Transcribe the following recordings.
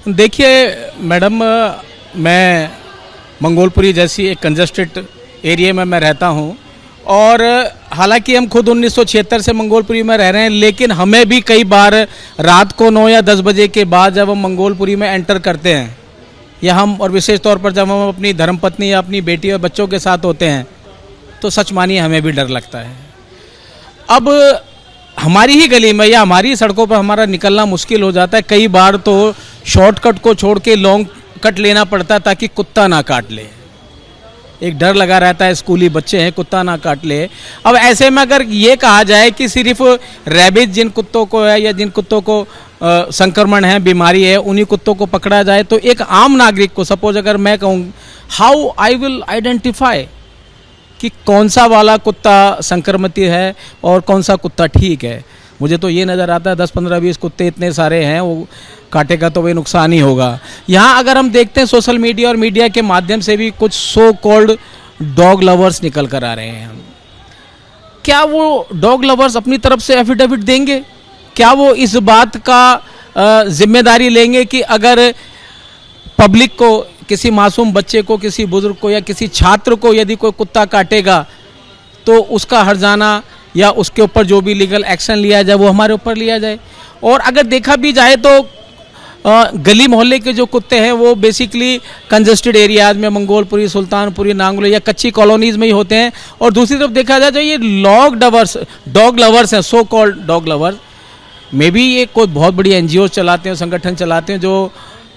देखिए मैडम, मैं मंगोलपुरी जैसी एक कंजस्टेड एरिया में मैं रहता हूँ और हालांकि हम खुद 1976 से मंगोलपुरी में रह रहे हैं, लेकिन हमें भी कई बार रात को 9 या 10 बजे के बाद जब हम मंगोलपुरी में एंटर करते हैं या हम और विशेष तौर पर जब हम अपनी धर्मपत्नी या अपनी बेटी और बच्चों के साथ होते हैं तो सच मानिए हमें भी डर लगता है। अब हमारी ही गली में या हमारी सड़कों पर हमारा निकलना मुश्किल हो जाता है। कई बार तो शॉर्टकट को छोड़ के लॉन्ग कट लेना पड़ता है ताकि कुत्ता ना काट ले। एक डर लगा रहता है, स्कूली बच्चे हैं, कुत्ता ना काट ले। अब ऐसे में अगर ये कहा जाए कि सिर्फ रैबिज जिन कुत्तों को है या जिन कुत्तों को संक्रमण है, बीमारी है, उन्हीं कुत्तों को पकड़ा जाए तो एक आम नागरिक को, सपोज अगर मैं कहूँ, हाउ आई विल आइडेंटिफाई कि कौन सा वाला कुत्ता संक्रमित है और कौन सा कुत्ता ठीक है। मुझे तो ये नज़र आता है 10, 15, 20 कुत्ते इतने सारे हैं, वो काटेगा तो वही नुकसान ही होगा। यहाँ अगर हम देखते हैं सोशल मीडिया और मीडिया के माध्यम से भी कुछ सो कॉल्ड डॉग लवर्स निकल कर आ रहे हैं। क्या वो डॉग लवर्स अपनी तरफ से एफिडेविट देंगे? क्या वो इस बात का जिम्मेदारी लेंगे कि अगर पब्लिक को, किसी मासूम बच्चे को, किसी बुजुर्ग को या किसी छात्र को यदि कोई कुत्ता काटेगा तो उसका हर्जाना या उसके ऊपर जो भी लीगल एक्शन लिया जाए वो हमारे ऊपर लिया जाए? और अगर देखा भी जाए तो गली मोहल्ले के जो कुत्ते हैं वो बेसिकली कंजस्टेड एरियाज में, मंगोलपुरी, सुल्तानपुरी, नांगलो या कच्ची कॉलोनीज में ही होते हैं। और दूसरी तरफ देखा जाए तो ये डॉग लवर्स हैं, so called dog lovers, may be ये कोई बहुत बड़ी एनजीओ चलाते हैं, संगठन चलाते हैं जो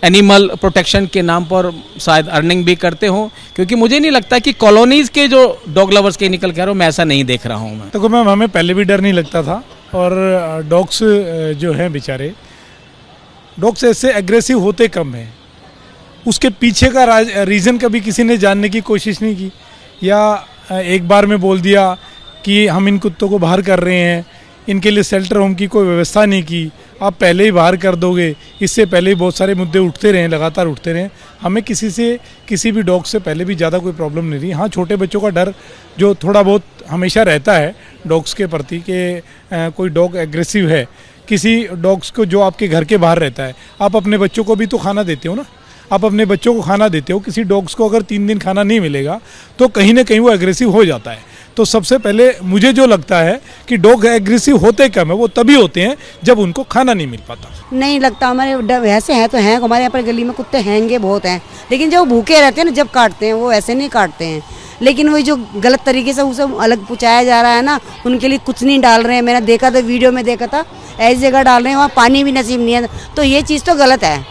एनिमल प्रोटेक्शन के नाम पर शायद अर्निंग भी करते हों, क्योंकि मुझे नहीं लगता कि कॉलोनीज़ के जो डॉग लवर्स के निकल के आ रहे हो, मैं ऐसा नहीं देख रहा हूँ। मैं तो मैम, हमें पहले भी डर नहीं लगता था और डॉग्स जो हैं बेचारे, डॉग्स ऐसे एग्रेसिव होते कम हैं। उसके पीछे का रीज़न कभी किसी ने जानने की कोशिश नहीं की, या एक बार में बोल दिया कि हम इन कुत्तों को बाहर कर रहे हैं, इनके लिए शेल्टर होम की कोई व्यवस्था नहीं की, आप पहले ही बाहर कर दोगे। इससे पहले ही बहुत सारे मुद्दे उठते रहे, लगातार उठते रहे। हमें किसी भी डॉग से पहले भी ज़्यादा कोई प्रॉब्लम नहीं रही। हाँ, छोटे बच्चों का डर जो थोड़ा बहुत हमेशा रहता है डॉग्स के प्रति कि कोई डॉग एग्रेसिव है। किसी डॉग्स को जो आपके घर के बाहर रहता है, आप अपने बच्चों को भी तो खाना देते हो ना, आप अपने बच्चों को खाना देते हो। किसी डॉग्स को अगर 3 दिन खाना नहीं मिलेगा तो कहीं ना कहीं वो एग्रेसिव हो जाता है। तो सबसे पहले मुझे जो लगता है कि डॉग एग्रेसिव होते कम है, वो तभी होते हैं जब उनको खाना नहीं मिल पाता। नहीं लगता, हमारे वैसे हैं तो हैं, हमारे यहाँ पर गली में कुत्ते हैंगे बहुत हैं, लेकिन जब भूखे रहते हैं ना, जब काटते हैं वो ऐसे नहीं काटते हैं। लेकिन वही जो गलत तरीके से उसे अलग पुचाया जा रहा है ना, उनके लिए कुछ नहीं डाल रहे हैं। मैंने देखा था, वीडियो में देखा था, ऐसी जगह डाल रहे हैं वहाँ पानी भी नसीब नहीं है, तो ये चीज़ तो गलत है।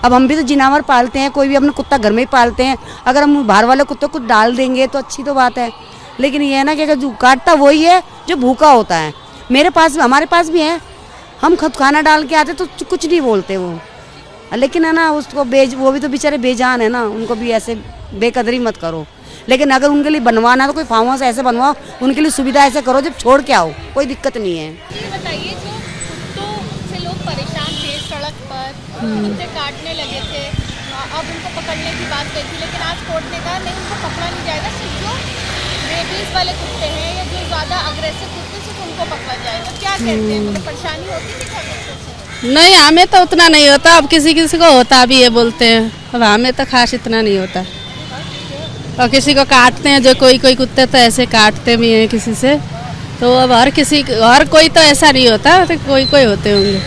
अब हम भी तो जानवर पालते हैं, कोई भी अपना कुत्ता घर में ही पालते हैं, अगर हम बाहर वाले कुत्ते को डाल देंगे तो अच्छी तो बात है। लेकिन ये है ना कि अगर जो काटता वही है जो भूखा होता है। हमारे पास भी है, हम खुद खाना डाल के आते तो कुछ नहीं बोलते वो, लेकिन है ना उसको वो भी तो बेचारे बेजान है ना, उनको भी ऐसे बेकदरी मत करो। लेकिन अगर उनके लिए बनवाना तो कोई फार्म हाउस ऐसे बनवाओ, उनके लिए सुविधा ऐसे करो जब छोड़ के आओ, कोई दिक्कत नहीं है। ये बताइए, जो कुत्तों से लोग परेशान थे सड़क पर, कुत्ते काटने लगे थे, अब उनको पकड़ने की बात कही थी, लेकिन आज कोर्ट ने कहा नहीं, उनको पकड़ा नहीं जाएगा, सिर्फ जो रेबीज वाले कुत्ते हैं या जो ज़्यादा अग्रेसिव कुत्ते सिर्फ उनको पकड़ा जाएगा। क्या कहते हैं, मतलब परेशानी होती थी क्या कुत्तों से? नहीं, हमें तो उतना नहीं होता, अब किसी किसी को होता भी है बोलते हैं, अब हमें तो खास इतना नहीं होता। और किसी को काटते हैं, जो कोई कुत्ते तो ऐसे काटते भी हैं किसी से, तो अब हर कोई तो ऐसा नहीं होता, तो कोई होते होंगे।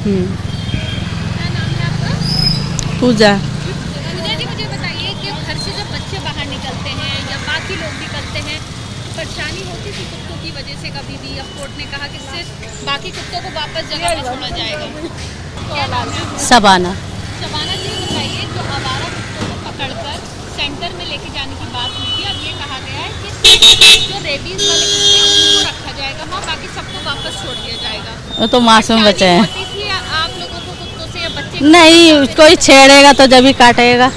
क्या नाम है आपका? पूजा। मुझे बताइए कि घर से जब बच्चे बाहर निकलते हैं या बाकी लोग निकलते हैं, परेशानी होती थी कुत्तों की वजह से कभी भी? अब कोर्ट ने कहा कि सिर्फ बाकी कुत्तों को वापस जगह पर छोड़ा जाएगा। क्या नाम है? शबाना। शबाना जी, बताइए, जो आवारा कुत्तों को पकड़कर सेंटर में लेके जाने की बात हुई थी, अब ये कहा गया है कि जो रेबीज वाले कुत्ते हैं उनको रखा जाएगा, हाँ, बाकी सबको वापस छोड़ दिया जाएगा। वो तो मासूम बच्चे हैं। आप लोगों को कुत्तों से या बच्चे नहीं, कोई छेड़ेगा तो जब ही काटेगा,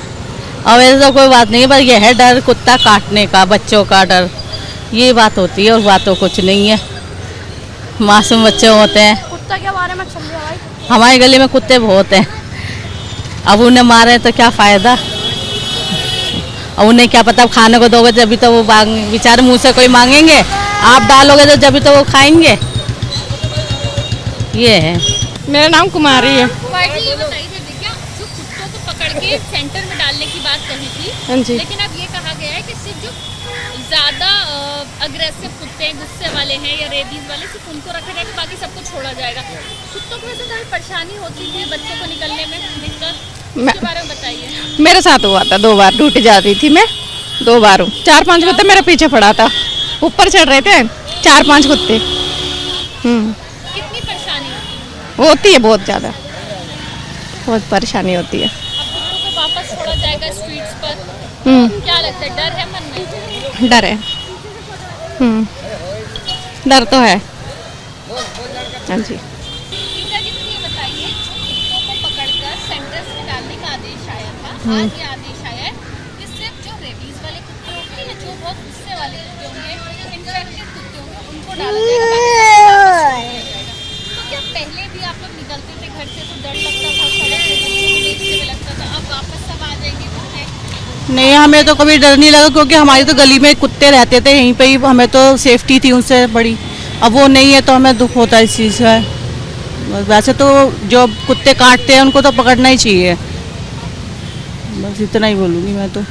और ऐसे तो कोई बात नहीं, बस ये है डर कुत्ता काटने का, बच्चों का डर, ये बात होती है और बात तो कुछ नहीं है। मासूम बच्चे होते हैं। कुत्ता के बारे में चल रहा है भाई? हमारी गली में कुत्ते बहुत हैं, अब उन्हें मारे तो क्या फ़ायदा, और उन्हें क्या पता, खाने को दोगे जब भी तो वो बेचारे मुँह से कोई मांगेंगे, आप डालोगे तो जब भी तो वो खाएंगे। ये है। मेरा नाम कुमारी है। कुमारी जी, ये बताइए, करके सेंटर में डालने की बात कही हाँ थी, जी। लेकिन अब ये कहा गया है कि सिर्फ जो ज्यादा अग्रेसिव कुत्ते हैं, गुस्से वाले हैं या रेबीज वाले, सिर्फ उनको रखा जाएगा, बाकी सबको छोड़ा जाएगा। कुत्तों को वैसे कभी परेशानी होती थी बच्चों को निकलने में दिक्कत, उसके बारे में बताइए। मेरे साथ हुआ था 2 बार, ड्यूटी जा रही थी मैं 2 बार हूँ। 4-5 कुत्ते मेरे पीछे पड़ा था, ऊपर चढ़ रहे थे 4-5 कुत्ते। कितनी परेशानी होती है? होती है बहुत ज़्यादा, बहुत परेशानी होती है। अब कुत्तों को वापस छोड़ा जाएगा स्ट्रीट्स पर, क्या लगता है, डर है मन में? डर है, डर तो है। हाँ जी। गीता जी, मुझे ये बताइए, जो कुत्तों को पकड़कर सेंटर्स में डालने का आदेश आया था, आज ये आदेश आया है कि सिर्फ जो रेबीज वाले कुत्ते होंगे या जो बहुत गुस्से वाले कुत्ते होंगे, इन्फेक्टेड कुत्ते होंगे, उनको डाला जाएगा, बाकी सबको वापस छोड़ा जाएगा। तो क्या पहले भी आप लोग निकलते थे घर से तो डर लगता था, सड़क पे बच्चों को देखते हुए लगता था, अब वापस सब आ जाएंगे कुत्ते? नहीं, हमें तो कभी डर नहीं लगा, क्योंकि हमारी तो गली में कुत्ते रहते थे, यहीं पे ही हमें तो सेफ्टी थी उनसे बड़ी। अब वो नहीं है तो हमें दुख होता है इस चीज़ का। वैसे तो जो कुत्ते काटते हैं उनको तो पकड़ना ही चाहिए, बस इतना ही बोलूँगी मैं तो।